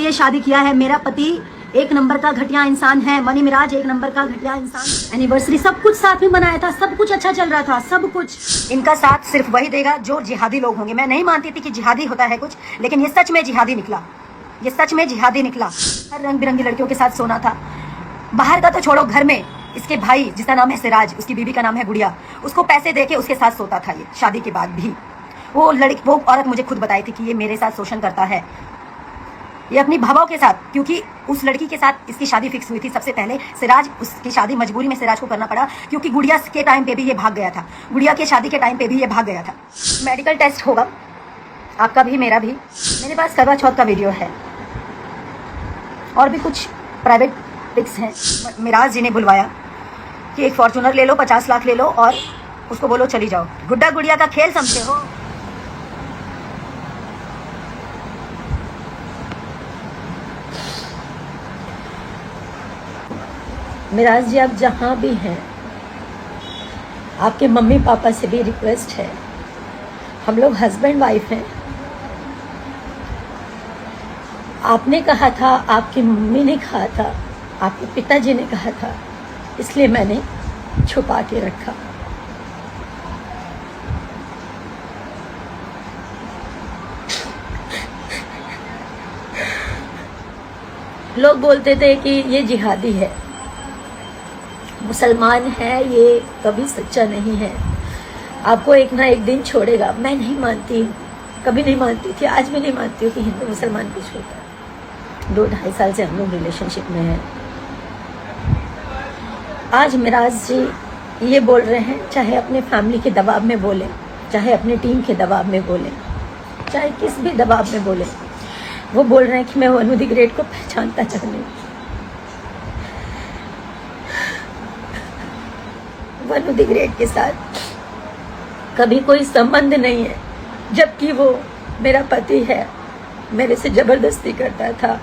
ये शादी किया है। मेरा पति एक नंबर का घटिया इंसान है, मनी मिराज एक नंबर का घटिया इंसान। एनिवर्सरी सब कुछ साथ में मनाया था, सब कुछ अच्छा चल रहा था, सब कुछ। इनका साथ सिर्फ वही देगा जो जिहादी लोग होंगे। मैं नहीं मानती थी कि जिहादी होता है कुछ, लेकिन ये सच में जिहादी निकला, ये सच में जिहादी निकला। हर रंग बिरंगी लड़कियों के साथ सोना था। बाहर का तो छोड़ो, घर में इसके भाई जिसका नाम है सिराज, उसकी बीवी का नाम है गुड़िया, उसको पैसे देके उसके साथ सोता था ये शादी के बाद भी। वो औरत मुझे खुद बताई थी कि ये मेरे साथ शोषण करता है, ये अपनी भावों के साथ, क्योंकि उस लड़की के साथ इसकी शादी फिक्स हुई थी सबसे पहले। सिराज, उसकी शादी मजबूरी में सिराज को करना पड़ा, क्योंकि गुड़िया के टाइम पे भी ये भाग गया था, गुड़िया के शादी के टाइम पे भी ये भाग गया था। मेडिकल टेस्ट होगा आपका भी मेरा भी। मेरे पास करवा चौथ का वीडियो है और भी कुछ प्राइवेट पिक्स हैं। मिराज जी ने बुलवाया कि एक फॉर्चूनर ले लो, 50 लाख ले लो और उसको बोलो चली जाओ। गुड्डा गुड़िया का खेल समझते हो? मिराज जी, आप जहाँ भी हैं, आपके मम्मी पापा से भी रिक्वेस्ट है, हम लोग हस्बैंड वाइफ हैं। आपने कहा था, आपकी मम्मी ने कहा था, आपके पिताजी ने कहा था, इसलिए मैंने छुपा के रखा। लोग बोलते थे कि ये जिहादी है, मुसलमान है, ये कभी सच्चा नहीं है, आपको एक ना एक दिन छोड़ेगा। मैं नहीं मानती हूँ, कभी नहीं मानती थी, आज भी नहीं मानती हूँ कि हिंदू मुसलमान को छोड़ता है। 2-2.5 साल से हम लोग रिलेशनशिप में हैं। आज मिराज जी ये बोल रहे हैं, चाहे अपने फैमिली के दबाव में बोलें, चाहे अपने टीम के दबाव में बोलें, चाहे किस भी दबाव में बोलें, वो बोल रहे हैं कि मैं वनु द ग्रेट को पहचानता नहीं। वनु द ग्रेट के साथ कभी कोई संबंध नहीं है, जबकि वो मेरा पति है, मेरे से जबरदस्ती करता था,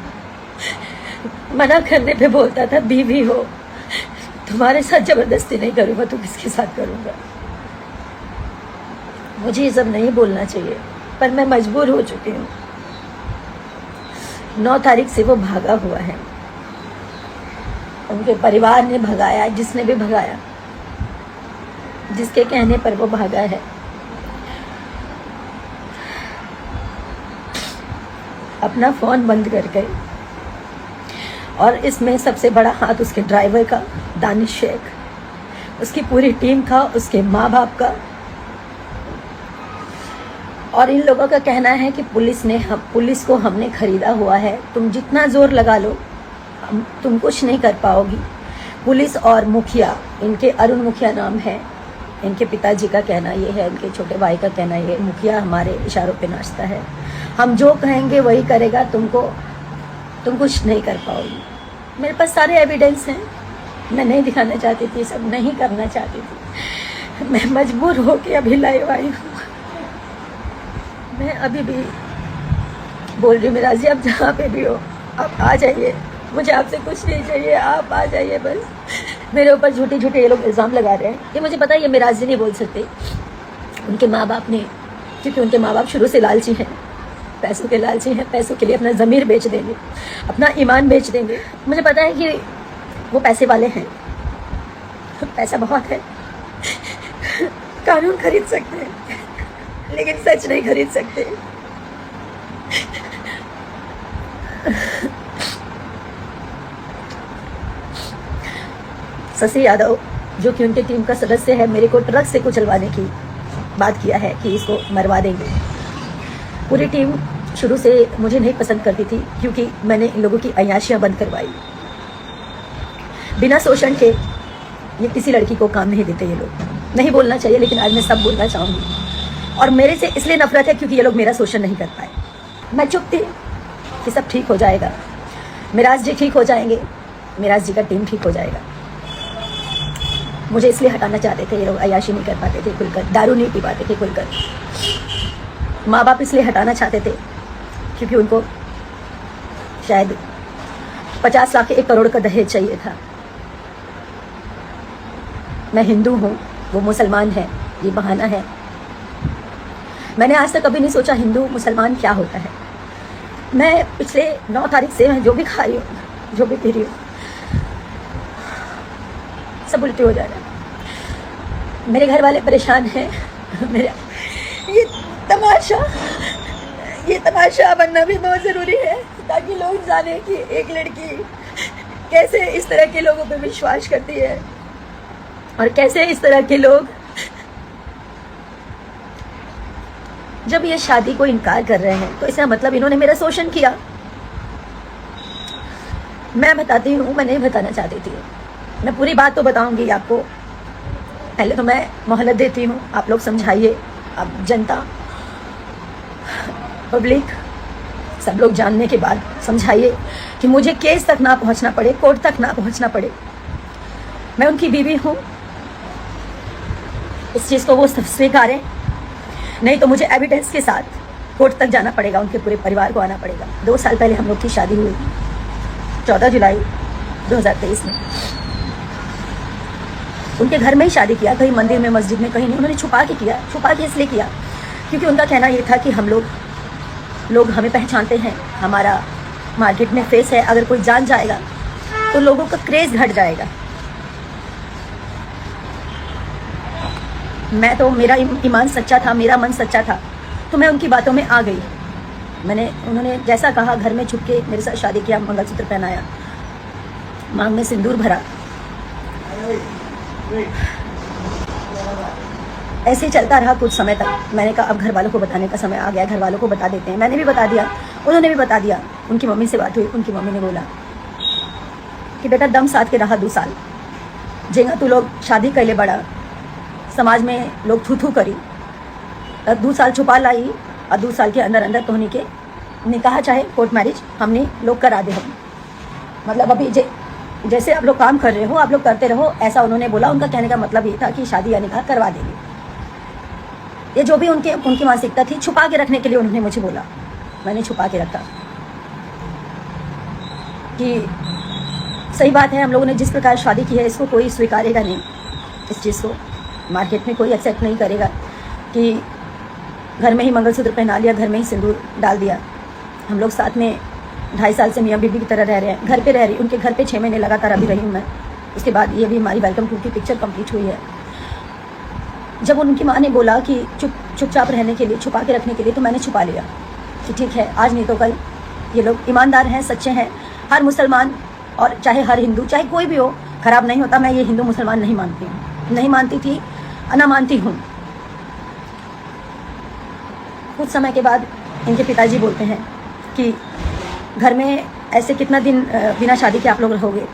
मना करने पे बोलता था बीवी हो, तुम्हारे साथ जबरदस्ती नहीं करूंगा तो किसके साथ करूंगा। मुझे ये सब नहीं बोलना चाहिए, पर मैं मजबूर हो चुकी हूँ। 9 तारीख से वो भागा हुआ है, उनके परिवार ने भगाया, जिसने भी भगाया, जिसके कहने पर वो भागा है। अपना फोन बंद कर गए, और इसमें सबसे बड़ा हाथ उसके ड्राइवर का, दानिश शेख, उसकी पूरी टीम का, उसके माँ बाप का। और इन लोगों का कहना है कि पुलिस को हमने खरीदा हुआ है, तुम जितना जोर लगा लो तुम कुछ नहीं कर पाओगी। पुलिस और मुखिया, इनके अरुण मुखिया नाम है, इनके पिताजी का कहना ये है, इनके छोटे भाई का कहना ये है, मुखिया हमारे इशारों पे नाचता है, हम जो कहेंगे वही करेगा, तुम कुछ नहीं कर पाओगी। मेरे पास सारे एविडेंस हैं, मैं नहीं दिखाना चाहती थी, सब नहीं करना चाहती थी, मैं मजबूर हो के अभी लाइव आई हूँ। मैं अभी भी बोल रही हूँ, मिराज जी आप जहाँ पे भी हो, आप आ जाइए, मुझे आपसे कुछ नहीं चाहिए, आप आ जाइए बस। मेरे ऊपर झूठे ये लोग इल्ज़ाम लगा रहे हैं, ये मुझे पता है, ये मिराज जी नहीं बोल सकते, उनके माँ बाप ने, क्योंकि उनके माँ बाप शुरू से लालची हैं, पैसों के लालची हैं, पैसों के लिए अपना ज़मीर बेच देंगे, अपना ईमान बेच देंगे। मुझे पता है कि वो पैसे वाले हैं, पैसा बहुत है, कानून खरीद सकते हैं, लेकिन सच नहीं खरीद सकते। शशि यादव, जो कि उनकी टीम का सदस्य है, मेरे को ट्रक से कुचलवाने की बात किया है कि इसको मरवा देंगे। पूरी टीम शुरू से मुझे नहीं पसंद करती थी, क्योंकि मैंने इन लोगों की अय्याशियाँ बंद करवाई। बिना शोषण के ये किसी लड़की को काम नहीं देते ये लोग। नहीं बोलना चाहिए, लेकिन आज मैं सब बोलना चाहूँगी। और मेरे से इसलिए नफरत है क्योंकि ये लोग मेरा शोषण नहीं कर पाए। मैं चुप थी कि सब ठीक हो जाएगा, मिराज जी ठीक हो जाएंगे, मिराज जी का टीम ठीक हो जाएगा। मुझे इसलिए हटाना चाहते थे ये लोग, अय्याशी नहीं कर पाते थे खुलकर, दारू नहीं पी पाते थे खुलकर। माँ बाप इसलिए हटाना चाहते थे क्योंकि उनको शायद 50 लाख 1 करोड़ का दहेज चाहिए था। मैं हिंदू हूँ, वो मुसलमान है, ये बहाना है। मैंने आज तक कभी नहीं सोचा हिंदू मुसलमान क्या होता है। मैं पिछले 9 तारीख से मैं जो भी खा रही हूँ, जो भी पी रही हूँ, सब उल्टी हो जा रहा है। मेरे घर वाले परेशान हैं। मेरा ये तमाशा बनना भी बहुत ज़रूरी है ताकि लोग जाने कि एक लड़की कैसे इस तरह के लोगों पे विश्वास करती है और कैसे इस तरह के लोग जब ये शादी को इनकार कर रहे हैं तो इसका मतलब इन्होंने मेरा शोषण किया। मैं बताती हूँ, मैं नहीं बताना चाहती थी, मैं पूरी बात तो बताऊंगी आपको। पहले तो मैं मोहलत देती हूँ, आप लोग समझाइए, आप जनता पब्लिक सब लोग जानने के बाद समझाइए कि मुझे केस तक ना पहुँचना पड़े, कोर्ट तक ना पहुँचना पड़े। मैं उनकी बीवी हूँ, इस चीज़ को वो स्वीकारें, नहीं तो मुझे एविडेंस के साथ कोर्ट तक जाना पड़ेगा, उनके पूरे परिवार को आना पड़ेगा। 2 साल पहले हम लोग की शादी हुई, 14 जुलाई 2023 में। उनके घर में ही शादी किया, कहीं मंदिर में, मस्जिद में, कहीं नहीं। उन्होंने छुपा के किया, छुपा के इसलिए किया क्योंकि उनका कहना ये था कि हम लोग हमें पहचानते हैं, हमारा मार्केट में फेस है, अगर कोई जान जाएगा तो लोगों का क्रेज़ घट जाएगा। मैं तो, मेरा ईमान सच्चा था, मेरा मन सच्चा था, तो मैं उनकी बातों में आ गई। उन्होंने जैसा कहा, घर में छुप के मेरे साथ शादी किया, मंगलसूत्र पहनाया, मांग में सिंदूर भरा, ऐसे ही चलता रहा कुछ समय तक। मैंने कहा अब घर वालों को बताने का समय आ गया, घर वालों को बता देते हैं। मैंने भी बता दिया, उन्होंने भी बता दिया। उनकी मम्मी से बात हुई, उनकी मम्मी ने बोला कि बेटा दम साथ के रहा 2 साल, जेगा तू लोग शादी कैले बड़ा, समाज में लोग थू थू करी, 2 साल छुपा लाई और 2 साल के अंदर अंदर तोहनी के निकाह चाहे कोर्ट मैरिज हमने लोग करा दे। हम मतलब अभी जैसे आप लोग काम कर रहे हो, आप लोग करते रहो, ऐसा उन्होंने बोला। उनका कहने का मतलब ये था कि शादी या निकाह करवा देंगे। ये जो भी उनकी मानसिकता थी, छुपा के रखने के लिए उन्होंने मुझे बोला। मैंने छुपा के रखा कि सही बात है, हम लोगों ने जिस प्रकार शादी की है इसको कोई स्वीकारेगा नहीं, इस चीज़ को मार्केट में कोई एक्सेप्ट नहीं करेगा कि घर में ही मंगलसूत्र पहना लिया, घर में ही सिंदूर डाल दिया। हम लोग साथ में 2.5 साल से मियाँ बीबी की तरह रह रहे हैं, घर पे रह रही, उनके घर पे 6 महीने लगातार अभी रही हूँ मैं। उसके बाद ये भी हमारी वेलकम टू की पिक्चर कंप्लीट हुई है। जब उनकी माँ ने बोला कि चुपचाप रहने के लिए, छुपा के रखने के लिए, तो मैंने छुपा लिया कि ठीक है, आज नहीं तो कल ये लोग ईमानदार हैं, सच्चे हैं। हर मुसलमान और चाहे हर हिंदू, चाहे कोई भी हो, ख़राब नहीं होता। मैं ये हिंदू मुसलमान नहीं मानती हूँ, नहीं मानती थी, ना मानती हूँ। कुछ समय के बाद इनके पिताजी बोलते हैं कि घर में ऐसे कितना दिन बिना शादी के आप लोग रहोगे,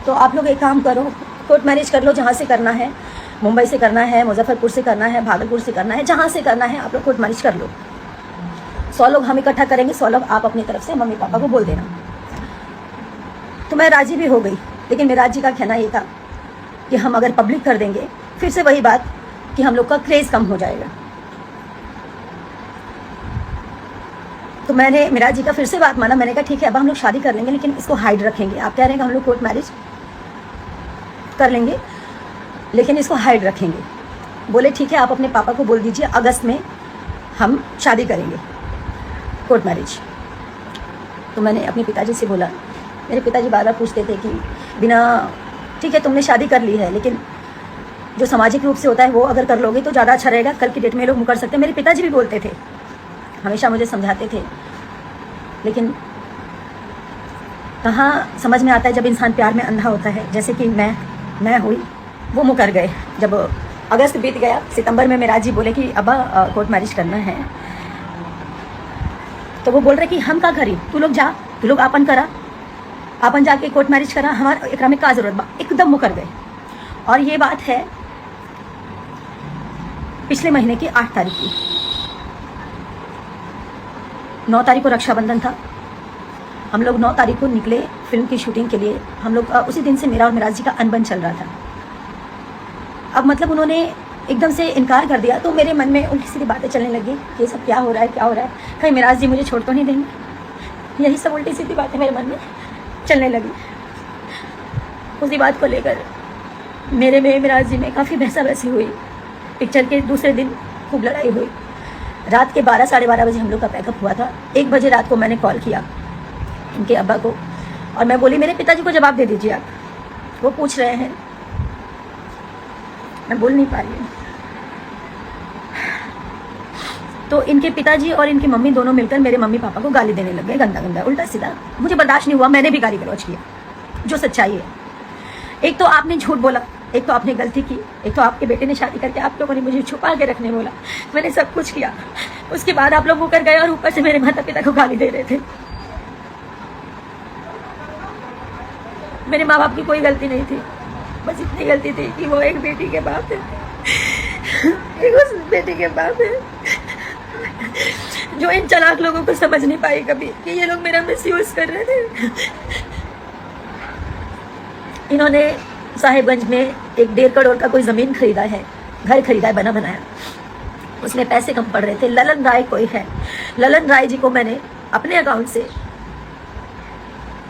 तो आप लोग एक काम करो, कोर्ट मैरिज कर लो, जहाँ से करना है, मुंबई से करना है, मुजफ्फरपुर से करना है, भागलपुर से करना है, जहाँ से करना है आप लोग कोर्ट मैरिज कर लो। 100 लोग हम इकट्ठा करेंगे, 100 लोग आप अपनी तरफ से मम्मी पापा को बोल देना। तो मैं राजी भी हो गई, लेकिन मेरा जी का कहना ये था कि हम अगर पब्लिक कर देंगे, फिर से वही बात कि हम लोग का क्रेज़ कम हो जाएगा। तो मैंने मेरा जी का फिर से बात माना। मैंने कहा ठीक है, अब हम लोग शादी कर लेंगे, लेकिन इसको हाइड रखेंगे। आप कह रहे हैं कि हम लोग कोर्ट मैरिज कर लेंगे, लेकिन इसको हाइड रखेंगे। बोले ठीक है, आप अपने पापा को बोल दीजिए अगस्त में हम शादी करेंगे, कोर्ट मैरिज। तो मैंने अपने पिताजी से बोला, मेरे पिताजी बार बार पूछते थे कि बिना, ठीक है तुमने शादी कर ली है, लेकिन जो सामाजिक रूप से होता है वो अगर कर लोगे तो ज़्यादा अच्छा रहेगा, कल की डेट में लोग मुकर सकते हैं। मेरे पिताजी भी बोलते थे, हमेशा मुझे समझाते थे, लेकिन कहाँ समझ में आता है जब इंसान प्यार में अंधा होता है। जैसे कि मैं हुई, वो मुकर गए। जब अगस्त बीत गया, सितंबर में मेरा जी बोले कि अब कोर्ट मैरिज करना है, तो वो बोल रहे कि हम का करी, तू लोग जा, तू लोग आपन करा, आपन जाके कोर्ट मैरिज करा, हमारा एकरा में का जरूरत बा। एकदम मुकर गए। और ये बात है पिछले महीने की 8 तारीख की। 9 तारीख को रक्षाबंधन था, हम लोग 9 तारीख को निकले फिल्म की शूटिंग के लिए। हम लोग उसी दिन से मेरा और मिराज जी का अनबन चल रहा था। अब मतलब उन्होंने एकदम से इनकार कर दिया, तो मेरे मन में उल्टी सीधी बातें चलने लगी, ये सब क्या हो रहा है, क्या हो रहा है, कहीं मिराज जी मुझे छोड़ तो नहीं देंगे। यही सब उल्टी सीधी बातें मेरे मन में चलने लगी। उसी बात को लेकर मेरे में मिराज जी में काफ़ी बहसा बहसी हुई। पिक्चर के दूसरे दिन खूब लड़ाई हुई। रात के 12 साढ़े 12 बजे हम लोग का पैकअप हुआ था। 1 बजे रात को मैंने कॉल किया इनके अब्बा को और मैं बोली मेरे पिताजी को जवाब दे दीजिए आप, वो पूछ रहे हैं। मैं बोल नहीं पा रही हूँ। तो इनके पिताजी और इनकी मम्मी दोनों मिलकर मेरे मम्मी पापा को गाली देने लग गए, गंदा गंदा उल्टा सीधा। मुझे बर्दाश्त नहीं हुआ, मैंने भी गाली गलौज किया, जो सच्चाई है। एक तो आपने झूठ बोला, एक तो आपने गलती की, एक तो आपके बेटे ने शादी करके आप लोगों ने मुझे छुपा के रखने बोला। मैंने सब कुछ किया, उसके बाद आप लोग मुकर गए और ऊपर से मेरे माता पिता को गाली दे रहे थे। मेरे माँ बाप की कोई गलती नहीं थी, बस इतनी गलती थी कि वो एक बेटी के बाप है, एक उस बेटी के बाप है जो इन चालाक लोगों को समझ नहीं पाई कभी कि ये लोग मेरा मिसयूज कर रहे थे। इन्होंने साहिबगंज में एक 1.5 करोड़ का कोई जमीन खरीदा है, घर खरीदा है बना बनाया, उसमें पैसे कम पड़ रहे थे। ललन राय कोई है, ललन राय जी को मैंने अपने अकाउंट से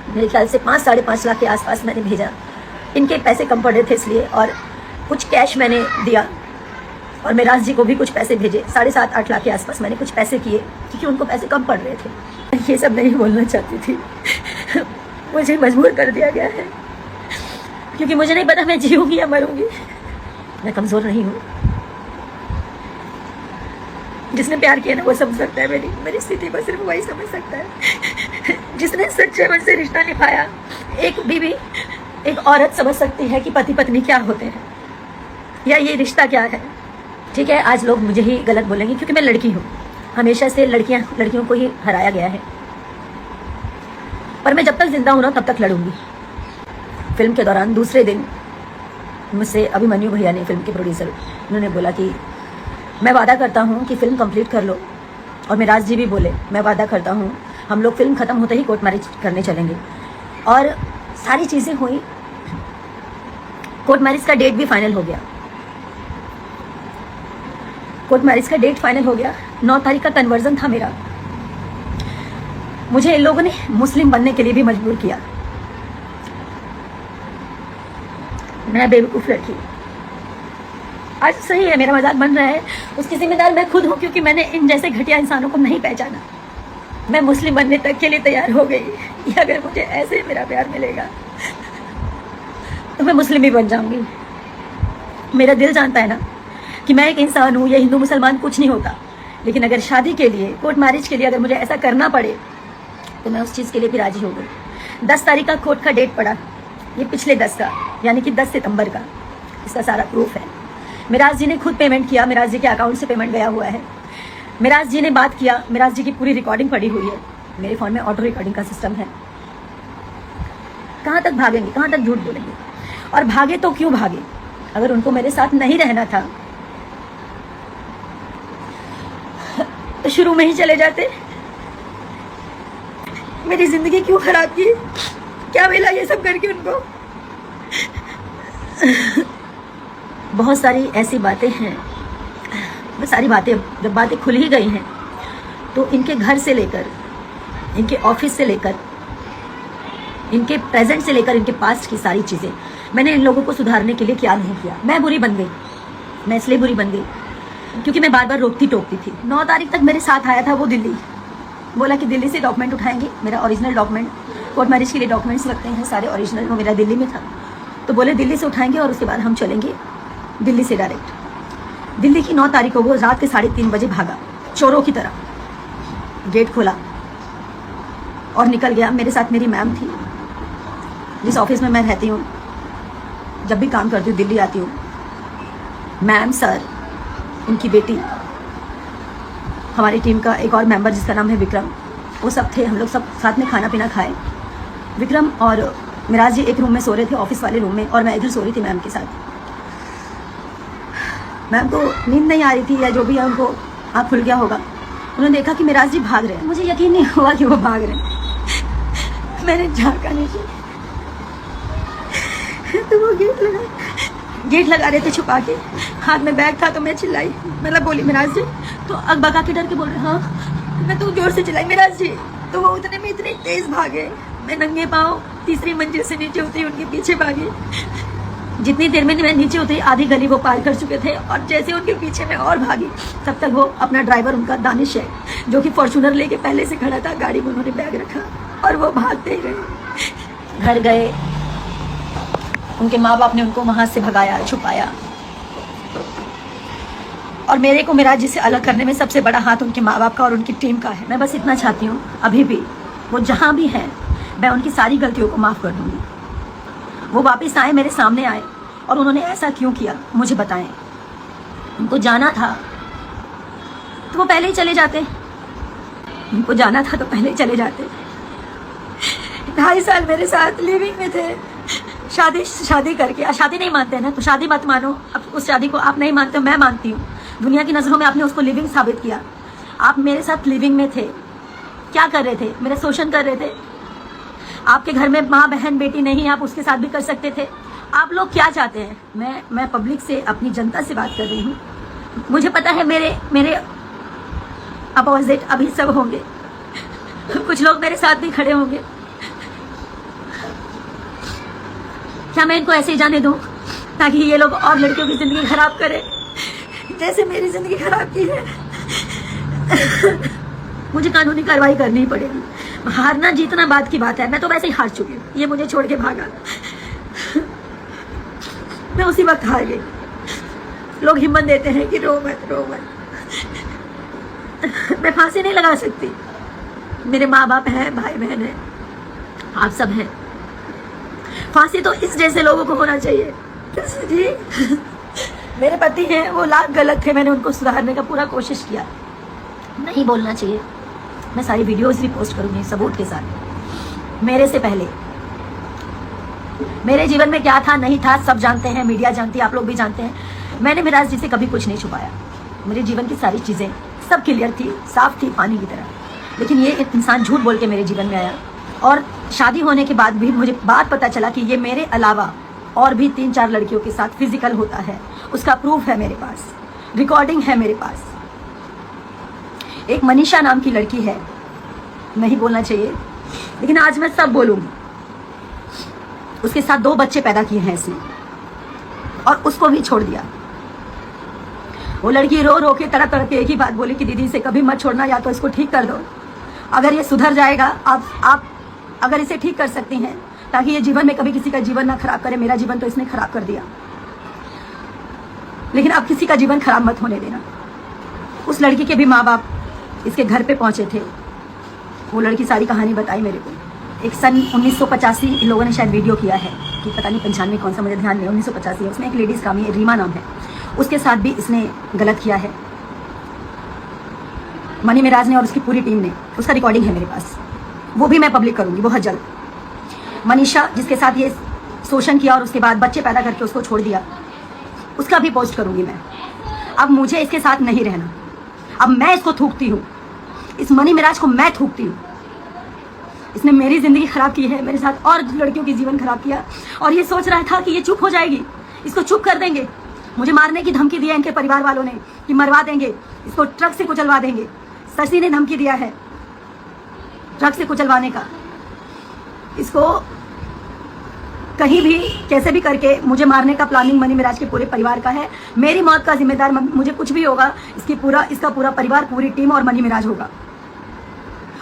मेरे ख्याल से 5 साढ़े 5 लाख के आसपास मैंने भेजा। इनके पैसे कम पड़ रहे थे इसलिए, और कुछ कैश मैंने दिया और मेराज जी को भी कुछ पैसे भेजे। 7.5-8 लाख के आसपास मैंने कुछ पैसे किए क्योंकि उनको पैसे कम पड़ रहे थे। ये सब नहीं बोलना चाहती थी, मुझे मजबूर कर दिया गया है क्योंकि मुझे नहीं पता मैं जीऊंगी या मरूंगी। मैं कमजोर नहीं हूँ, जिसने प्यार किया ना वो समझ सकता है मेरी स्थिति को, सिर्फ वही समझ सकता है। जिसने सच्चे मन से रिश्ता निभाया, एक बीवी एक औरत समझ सकती है कि पति पत्नी क्या होते हैं या ये रिश्ता क्या है। ठीक है, आज लोग मुझे ही गलत बोलेंगे क्योंकि मैं लड़की हूँ, हमेशा से लड़कियों को ही हराया गया है, पर मैं जब तक जिंदा हूँ ना तब तक लड़ूंगी। फिल्म के दौरान दूसरे दिन मुझसे अभिमन्यु भैया ने, फिल्म के प्रोड्यूसर, उन्होंने बोला कि मैं वादा करता हूँ कि फिल्म कंप्लीट कर लो, और मेराज जी भी बोले मैं वादा करता हूँ हम लोग फिल्म खत्म होते ही कोर्ट मैरिज करने चलेंगे। और सारी चीज़ें हुई, कोर्ट मैरिज का डेट भी फाइनल हो गया। कोर्ट मैरिज का डेट फाइनल हो गया, 9 तारीख का कन्वर्जन था मेरा। मुझे इन लोगों ने मुस्लिम बनने के लिए भी मजबूर किया। मैं बेवकूफ़ लड़की, आज सही है मेरा मजाक बन रहा है, उसकी जिम्मेदार मैं खुद हूँ क्योंकि मैंने इन जैसे घटिया इंसानों को नहीं पहचाना। मैं मुस्लिम बनने तक के लिए तैयार हो गई, या अगर मुझे ऐसे मेरा प्यार मिलेगा तो मैं मुस्लिम ही बन जाऊंगी। मेरा दिल जानता है ना कि मैं एक इंसान हूँ, ये हिंदू मुसलमान कुछ नहीं होता, लेकिन अगर शादी के लिए, कोर्ट मैरिज के लिए अगर मुझे ऐसा करना पड़े तो मैं उस चीज़ के लिए भी राजी हो गई। 10 तारीख का कोर्ट का डेट पड़ा, ये पिछले 10 का, यानी कि 10 सितंबर का। इसका सारा प्रूफ है। मेराज जी ने खुद पेमेंट किया, मेराज जी के अकाउंट से पेमेंट गया हुआ है। मेराज जी ने बात किया, मेराज जी की पूरी रिकॉर्डिंग पड़ी हुई है, मेरे फ़ोन में ऑटो रिकॉर्डिंग का सिस्टम है। कहाँ तक भागेंगे, कहाँ तक झूठ बोलेंगे? और भागे तो क्यों भागे? अगर उनको मेरे साथ नहीं रहना था तो शुरू में ही चले जाते। मेरी जिंदगी क्यों खराब की? क्या मिला ये सब करके उनको? बहुत सारी ऐसी बातें हैं, सारी बातें, जब बातें खुल ही गई हैं तो इनके घर से लेकर, इनके ऑफिस से लेकर, इनके प्रेजेंट से लेकर इनके पास्ट की सारी चीज़ें मैंने इन लोगों को सुधारने के लिए क्या नहीं किया। मैं बुरी बन गई, मैं इसलिए बुरी बन गई क्योंकि मैं बार बार रोकती टोकती थी। 9 तारीख तक मेरे साथ आया था वो दिल्ली, बोला कि दिल्ली से डॉक्यूमेंट उठाएंगे, मेरा ओरिजिनल डॉक्यूमेंट, कोर्ट मैरिज के लिए डॉक्यूमेंट्स लगते हैं सारे ओरिजिनल, वो मेरा दिल्ली में था, तो बोले दिल्ली से उठाएंगे और उसके बाद हम चलेंगे दिल्ली से डायरेक्ट। दिल्ली की 9 तारीख को वो रात के 3:30 बजे भागा, चोरों की तरह गेट खोला और निकल गया। मेरे साथ मेरी मैम थी, जिस ऑफिस में मैं रहती हूँ, जब भी काम करती हूँ दिल्ली आती हूँ, मैम, सर, उनकी बेटी, हमारी टीम का एक और मेंबर जिसका नाम है विक्रम, वो सब थे। हम लोग सब साथ में खाना पीना खाए। विक्रम और मेराज जी एक रूम में सो रहे थे, ऑफिस वाले रूम में, और मैं इधर सो रही थी मैम के साथ। मैम को नींद नहीं आ रही थी या जो भी है, उनको आँख खुल गया होगा, उन्होंने देखा कि मेराज जी भाग रहे हैं। मुझे यकीन नहीं हुआ कि वो भाग रहे हैं। मैंने झाँका नहीं तो वो गेट लगा रहे थे छुपा के, हाथ में बैग था, तो मैं चिल्लाई, मतलब बोली मेराज जी, तो अकबका के डर के बोल रहे हाँ। मैं तो जोर से चिल्लाई मेराज जी, तो वो उतने में इतने तेज भागे, मैं नंगे पाँव 3री मंजिल से नीचे उतरी, उनके पीछे भागी। जितनी देर में मैं नीचे उतरी आधी गली वो पार कर चुके थे और जैसे उनके पीछे मैं और भागी तब तक वो अपना ड्राइवर उनका दानिश है जो कि फॉर्च्यूनर लेके पहले से खड़ा था, गाड़ी में उन्होंने बैग रखा और वो भागते ही गए। घर गए, उनके माँ बाप ने उनको वहां से भगाया, छुपाया और मेरे को मेरा जिसे अलग करने में सबसे बड़ा हाथ उनके माँ बाप का और उनकी टीम का है। मैं बस इतना चाहती हूँ अभी भी वो जहाँ भी हैं मैं उनकी सारी गलतियों को माफ़ कर दूँगी। वो वापस आए, मेरे सामने आए और उन्होंने ऐसा क्यों किया मुझे बताएं। उनको जाना था तो वो पहले ही चले जाते, उनको जाना था तो पहले ही चले जाते। 2.5 साल मेरे साथ लिविंग में थे, शादी करके। शादी नहीं मानते हैं ना तो शादी मत मानो, अब उस शादी को आप नहीं मानते हो, मैं मानती हूँ। दुनिया की नज़रों में आपने उसको लिविंग साबित किया। आप मेरे साथ लिविंग में थे, क्या कर रहे थे? मेरा शोषण कर रहे थे। आपके घर में माँ बहन बेटी नहीं, आप उसके साथ भी कर सकते थे। आप लोग क्या चाहते हैं? मैं पब्लिक से, अपनी जनता से बात कर रही हूँ। मुझे पता है मेरे अपोजिट अभी सब होंगे, कुछ लोग मेरे साथ भी खड़े होंगे। क्या मैं इनको ऐसे ही जाने दूं ताकि ये लोग और लड़कियों की जिंदगी खराब करें जैसे मेरी जिंदगी खराब की है? मुझे कानूनी कार्रवाई करनी ही पड़ेगी। हारना जीतना बात की बात है, मैं तो वैसे ही हार चुकी हूँ। ये मुझे छोड़ के भागा, मैं उसी वक्त हार गई। लोग हिम्मत देते हैं कि रो मत रो मत। मैं फांसी नहीं लगा सकती। मेरे माँ बाप हैं, भाई बहन है, आप सब हैं। फांसी तो इस जैसे लोगों को होना चाहिए जी। मेरे पति हैं, वो लाख गलत थे, मैंने उनको सुधारने का पूरा कोशिश किया। नहीं बोलना चाहिए। मैं सारी वीडियोस भी पोस्ट करूंगी सबूत के साथ। मेरे से पहले मेरे जीवन में क्या था नहीं था सब जानते हैं, मीडिया जानती है, आप लोग भी जानते हैं। मैंने मिराज जी से कभी कुछ नहीं छुपाया। मेरे जीवन की सारी चीज़ें सब क्लियर थी, साफ थी, पानी की तरह। लेकिन ये इंसान झूठ बोल के मेरे जीवन में आया और शादी होने के बाद भी मुझे बात पता चला कि ये मेरे अलावा और भी 3-4 लड़कियों के साथ फिजिकल होता है। उसका प्रूफ है मेरे पास, रिकॉर्डिंग है मेरे पास। एक मनीषा नाम की लड़की है, नहीं बोलना चाहिए लेकिन आज मैं सब बोलूंगी। उसके साथ 2 बच्चे पैदा किए हैं इसने और उसको भी छोड़ दिया। वो लड़की रो रो के तरह तरह के एक ही बात बोली कि दीदी से कभी मत छोड़ना, या तो इसको ठीक कर दो। अगर ये सुधर जाएगा, आप अगर इसे ठीक कर सकती हैं ताकि ये जीवन में कभी किसी का जीवन ना खराब करे। मेरा जीवन तो इसने खराब कर दिया, लेकिन अब किसी का जीवन खराब मत होने देना। उस लड़की के भी माँ बाप इसके घर पे पहुंचे थे। वो लड़की सारी कहानी बताई मेरे को। एक सन 1985 लोगों ने शायद वीडियो किया है कि पता नहीं 95 कौन सा, मुझे ध्यान नहीं, 1985 है। उसमें एक लेडीज का रीमा नाम है, उसके साथ भी इसने गलत किया है। मनी मिराज ने और उसकी पूरी टीम ने, उसका रिकॉर्डिंग है मेरे पास, वो भी मैं पब्लिक करूंगी बहुत जल्द। मनीषा जिसके साथ ये शोषण किया और उसके बाद बच्चे पैदा करके उसको छोड़ दिया, उसका भी पोस्ट करूंगी मैं। अब मुझे इसके साथ नहीं रहना, अब मैं इसको थूकती हूँ, इस मनी मिराज को मैं थूकती हूँ। इसने मेरी जिंदगी खराब की है, मेरे साथ और लड़कियों की जीवन खराब किया और ये सोच रहा था कि ये चुप हो जाएगी, इसको चुप कर देंगे। मुझे मारने की धमकी दी है इनके परिवार वालों ने कि मरवा देंगे, इसको ट्रक से कुचलवा देंगे। शशि ने धमकी दिया है ट्रक से कुचलवाने का। इसको कहीं भी कैसे भी करके मुझे मारने का प्लानिंग मनी मिराज के पूरे परिवार का है। मेरी मौत का जिम्मेदार, मुझे कुछ भी होगा इसका पूरा परिवार, पूरी टीम और मनी मिराज होगा।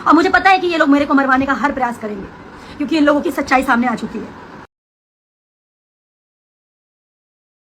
और मुझे पता है कि ये लोग मेरे को मरवाने का हर प्रयास करेंगे क्योंकि इन लोगों की सच्चाई सामने आ चुकी है।